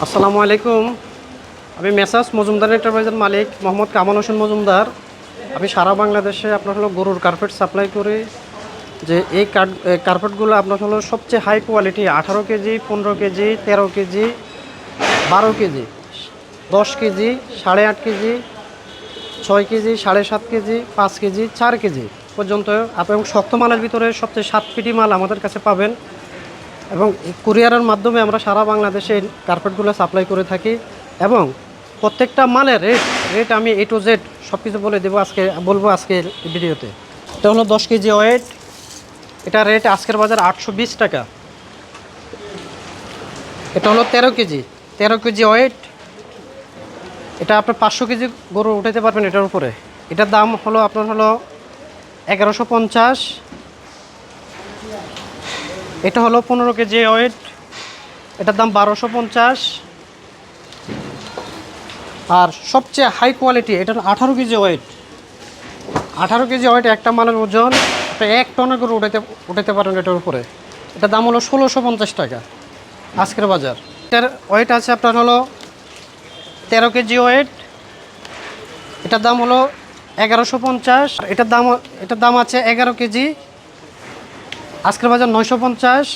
আসসালামু আলাইকুম। আমি মেসার্স মজুমদার এন্টারপ্রাইজের মালিক মোহাম্মদ কামাল হোসেন মজুমদার। আমি সারা বাংলাদেশে আপনার হলো গরুর কার্পেট সাপ্লাই করি। যে এই কার্পেটগুলো আপনার হলো সবচেয়ে high quality, 18 KG, 15 KG, 13 KG, 12 KG, 10 KG, 8.5 KG, 6 KG, 7.5 KG, 5 KG, 4 KG পর্যন্ত এবং শক্ত মালের ভিতরে সবচেয়ে 7 ফিটি মাল আমাদের কাছে পাবেন। এবং কুরিয়ারের মাধ্যমে আমরা সারা বাংলাদেশে কার্পেটগুলো সাপ্লাই করে থাকি। এবং প্রত্যেকটা মালের রেট আমি A to Z সব কিছু বলবো আজকের ভিডিওতে। এটা হলো 10 কেজি ওয়েট, এটা রেট আজকের বাজার 820 টাকা। এটা হলো 13 কেজি, 13 কেজি ওয়েট, এটা আপনার 500 কেজি গরু উঠাতে পারবেন এটার উপরে। এটার দাম হলো আপনার হলো 1150। এটা হলো 15 কেজি ওয়েট, এটার দাম 1250। আর সবচেয়ে হাই কোয়ালিটি এটা 18 কেজি ওয়েট, 18 কেজি ওয়েট একটা মালের ওজন আপনি 1 টনের করে উঠাতে পারেন এটার উপরে। এটার দাম হলো 1650 টাকা আজকের বাজার। এটার ওয়েট আছে আপনার হলো 13 কেজি ওয়েট, এটার দাম হলো 1150। এটার দাম আছে 11 কেজি, আজকের বাজার 950।